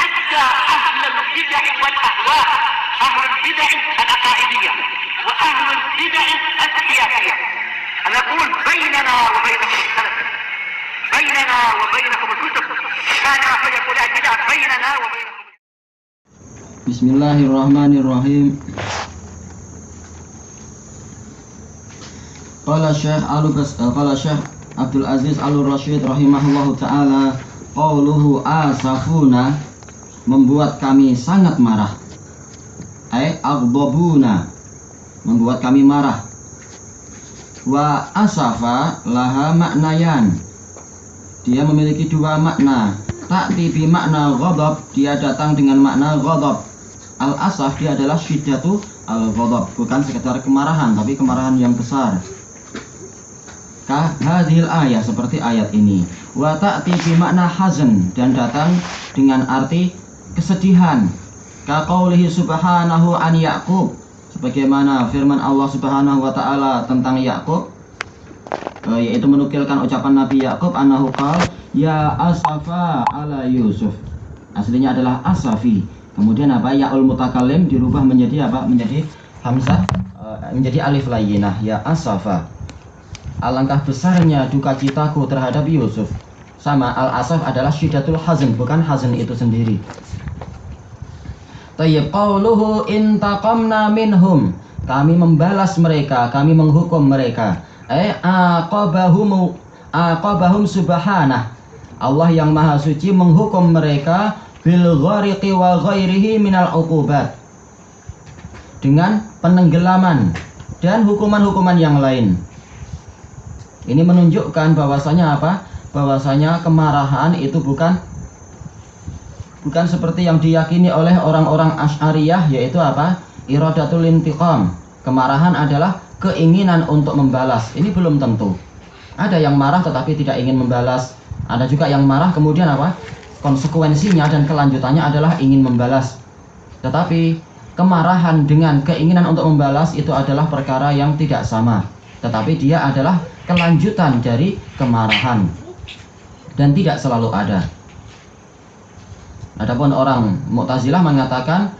حتى أهل البدع والأهواء، أهل البدع العقائدية وأهل البدع السياسية. أنا أقول بيننا وبينكم السلف، بيننا وبينكم الكتب، كان فيقول البدع بيننا وبينكم. Bismillahirrahmanirrahim. Qala Syekh Abdul Aziz Al-Rasyid rahimahullahu ta'ala, qauluhu asafuna, membuat kami sangat marah, aghdabuna, membuat kami marah. Wa asafa laha maknayan, dia memiliki dua makna. Ta'ti bi makna ghadab, dia datang dengan makna ghadab. Al-asaf dia adalah syiddatu al-ghadab, bukan sekedar kemarahan tapi kemarahan yang besar. Ka hadhil ayat, seperti ayat ini. Wa ta'ti bi makna hazan, dan datang dengan arti kesedihan. Ka qaulihi subhanahu an Yaqub, sebagaimana firman Allah Subhanahu wa taala tentang Yaqub, yaitu menukilkan ucapan Nabi Yaqub, annahu qala ya asafa ala Yusuf. Aslinya adalah asafi. Kemudian apa? Ya'ul mutakallim dirubah menjadi apa? Menjadi hamzah, menjadi alif layyinah, ya asafa. Alangkah besarnya duka citaku terhadap Yusuf. Sama, al-asaf adalah syiddatul hazn, bukan hazn itu sendiri. Tayyib, qauluhu intaqamna minhum, kami membalas mereka, kami menghukum mereka. Aqabahum subhanah, Allah yang maha suci menghukum mereka bil ghariqi wa ghairihi minal uqubat, dengan penenggelaman dan hukuman-hukuman yang lain. Ini menunjukkan bahwasanya apa? Bahwasanya kemarahan itu bukan seperti yang diyakini oleh orang-orang Asy'ariyah, yaitu apa? Iradatul intiqam. Kemarahan adalah keinginan untuk membalas. Ini belum tentu. Ada yang marah tetapi tidak ingin membalas. Ada juga yang marah kemudian apa? Konsekuensinya dan kelanjutannya adalah ingin membalas. Tetapi kemarahan dengan keinginan untuk membalas itu adalah perkara yang tidak sama. Tetapi dia adalah kelanjutan dari kemarahan dan tidak selalu ada. Adapun orang Mu'tazilah mengatakan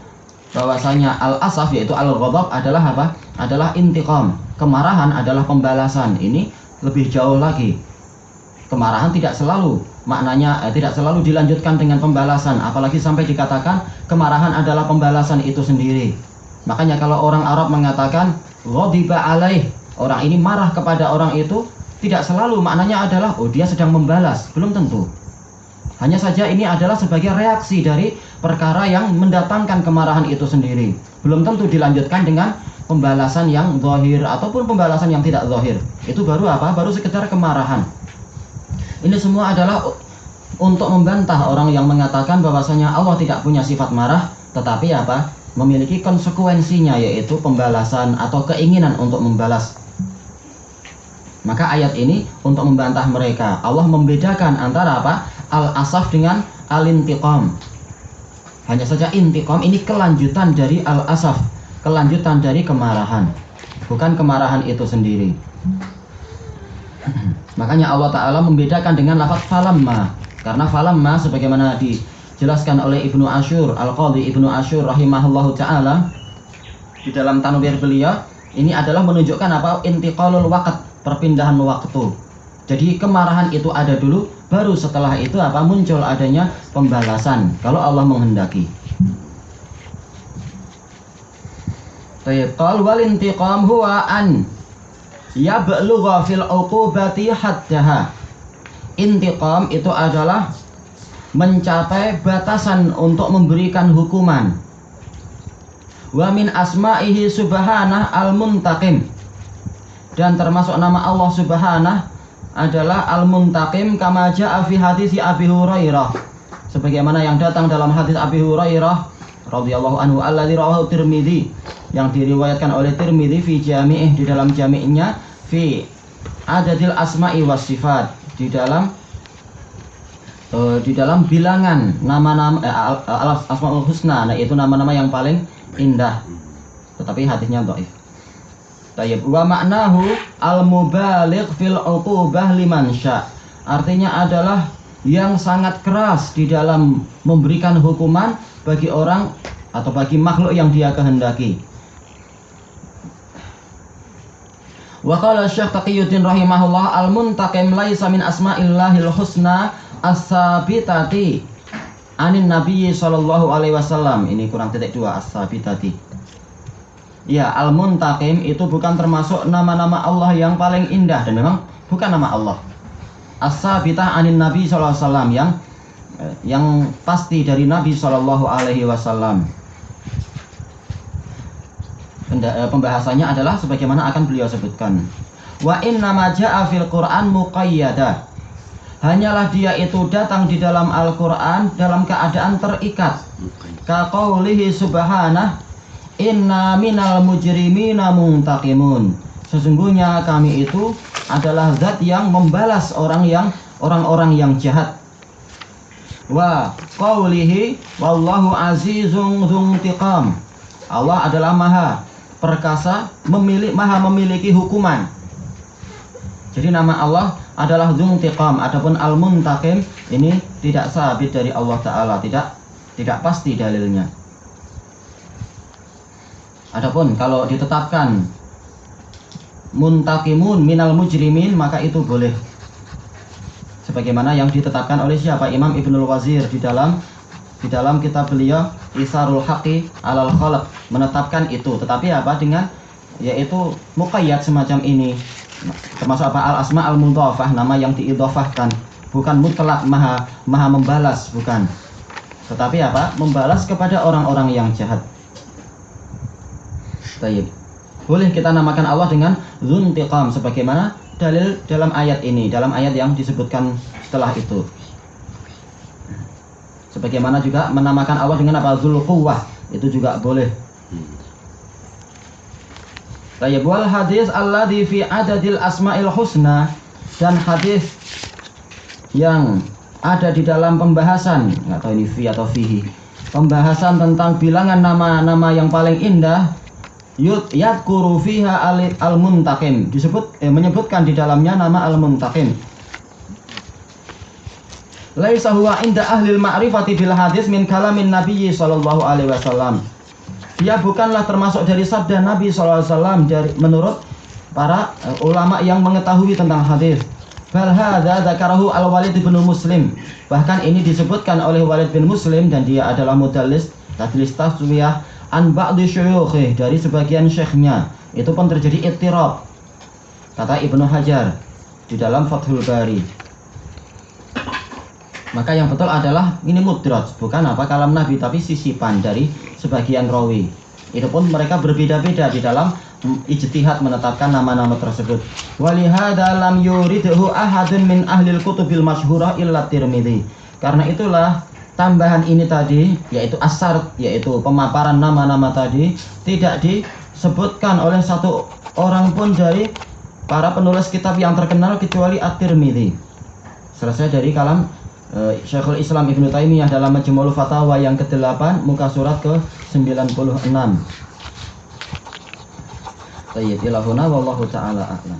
bahwasanya al-asaf, yaitu al-ghadab, adalah apa? Adalah intiqam. Kemarahan adalah pembalasan. Ini lebih jauh lagi. Kemarahan tidak selalu maknanya tidak selalu dilanjutkan dengan pembalasan, apalagi sampai dikatakan kemarahan adalah pembalasan itu sendiri. Makanya kalau orang Arab mengatakan ghadiba alaih, orang ini marah kepada orang itu, tidak selalu maknanya adalah oh dia sedang membalas, belum tentu. Hanya saja ini adalah sebagai reaksi dari perkara yang mendatangkan kemarahan itu sendiri. Belum tentu dilanjutkan dengan pembalasan yang zahir ataupun pembalasan yang tidak zahir. Itu baru apa? Baru sekedar kemarahan. Ini semua adalah untuk membantah orang yang mengatakan bahwasanya Allah tidak punya sifat marah, tetapi apa? Memiliki konsekuensinya, yaitu pembalasan atau keinginan untuk membalas. Maka ayat ini untuk membantah mereka. Allah membedakan antara apa? Al-asaf dengan al-intiqam. Hanya saja intiqam ini kelanjutan dari al-asaf, kelanjutan dari kemarahan, bukan kemarahan itu sendiri. Makanya Allah Ta'ala membedakan dengan lafaz falamma, karena falamma sebagaimana dijelaskan oleh Ibnu Asyur, Al-Qadhi Ibnu Asyur rahimahullahu ta'ala di dalam tanwir beliau, ini adalah menunjukkan apa? Intiqalul waqt, perpindahan waktu. Jadi kemarahan itu ada dulu, baru setelah itu apa? Muncul adanya pembalasan kalau Allah menghendaki. Tayyib, qal wal intiqam huwa an yablugha fil uqubati haddaha. Intiqam itu adalah mencapai batasan untuk memberikan hukuman. Wa min asma'ihi subhanah al-muntaqim, dan termasuk nama Allah Subhanahu adalah al-muntaqim, kama jaa fi hadis Abi Hurairah, sebagaimana yang datang dalam hadis Abi Hurairah radhiyallahu anhu alladzi rawahu Tirmidzi, yang diriwayatkan oleh Tirmidzi fi jami'ih, di dalam jami'nya, fi adadil asma'i was sifat, di dalam bilangan nama-nama asmaul husna, nah itu nama-nama yang paling indah, tetapi hadisnya dhaif. Tayyib, wa maknahu al-mubaligh fil uqubah liman sya', artinya adalah yang sangat keras di dalam memberikan hukuman bagi orang atau bagi makhluk yang dia kehendaki. Wa qala Syekh Taqiyuddin rahimahullah, al-muntaqim laisa min asma'illahil husna as-sabitati anin nabiyyi sallallahu alaihi wasallam. Ini kurang titik 2 as-sabitati. Ya, al-muntaqim itu bukan termasuk nama-nama Allah yang paling indah, dan memang bukan nama Allah. As-sabitah anin nabi sallallahu alaihi wasallam, yang pasti dari Nabi sallallahu alaihi wasallam. Pembahasannya adalah sebagaimana akan beliau sebutkan. Wa inna ma jaa fil Qur'an muqayyada. Hanyalah dia itu datang di dalam Al-Qur'an dalam keadaan terikat. Ka qaulihi subhanah, inna minal mujrimina muntaqimun. Sesungguhnya kami itu adalah zat yang membalas orang-orang yang jahat. Wa qaulihi wallahu azizun dzuntiqam. Allah adalah maha perkasa, maha memiliki hukuman. Jadi nama Allah adalah dzuntiqam. Adapun al-muntaqim ini tidak sabit dari Allah Ta'ala, tidak pasti dalilnya. Adapun kalau ditetapkan muntaqimun minal mujrimin, maka itu boleh. Sebagaimana yang ditetapkan oleh siapa? Imam Ibnul Wazir di dalam kitab beliau Isarul Haqqi alal Khalq menetapkan itu. Tetapi apa dengan yaitu muqayyad semacam ini, termasuk apa? Al asma al mudhafah, nama yang diidhafahkan, bukan mutlak maha membalas, bukan. Tetapi apa? Membalas kepada orang-orang yang jahat. Baik. Boleh kita namakan Allah dengan Dzuntiqam sebagaimana dalil dalam ayat ini, dalam ayat yang disebutkan setelah itu. Sebagaimana juga menamakan Allah dengan apa? Dzulquwwah, itu juga boleh. Tayyib. Wal hadis alladzi fi adadil asma'il husna, dan hadis yang ada di dalam pembahasan, nggak tahu ini fi atau fihi, pembahasan tentang bilangan nama-nama yang paling indah, yadhkuru fiha al-muntaqim, menyebutkan di dalamnya nama al-muntaqim. Laisa huwa inda ahlil ma'rifati bil hadis min kalamin nabiyyi sallallahu alaihi wasallam. Dia bukanlah termasuk dari sabda Nabi sallallahu alaihi wasallam menurut para ulama yang mengetahui tentang hadis. Bal hadza dzakarahu al-Walid bin Muslim. Bahkan ini disebutkan oleh Walid bin Muslim, dan dia adalah mudallis, tadlis taswiyah an ba'di syuyukhi, dari sebagian syekhnya. Itu pun terjadi ittirab, kata Ibnu Hajar di dalam Fathul Bari. Maka yang betul adalah ini mudraj, bukan apa kalam Nabi, tapi sisipan dari sebagian rawi. Itu pun mereka berbeda-beda di dalam ijtihad menetapkan nama-nama tersebut. Walihada lam yuridhu ahadun min ahlil kutubil masyhurah illa Tirmidzi. Karena itulah tambahan ini tadi, yaitu asar, yaitu pemaparan nama-nama tadi, tidak disebutkan oleh satu orang pun dari para penulis kitab yang terkenal kecuali At-Tirmidzi. Selesai dari kalam Syekhul Islam Ibnu Taimiyah dalam Majmu'ul Fatawa yang ke-8 muka surat ke-96. Tayyib ilahuna wallahu ta'ala a'lam.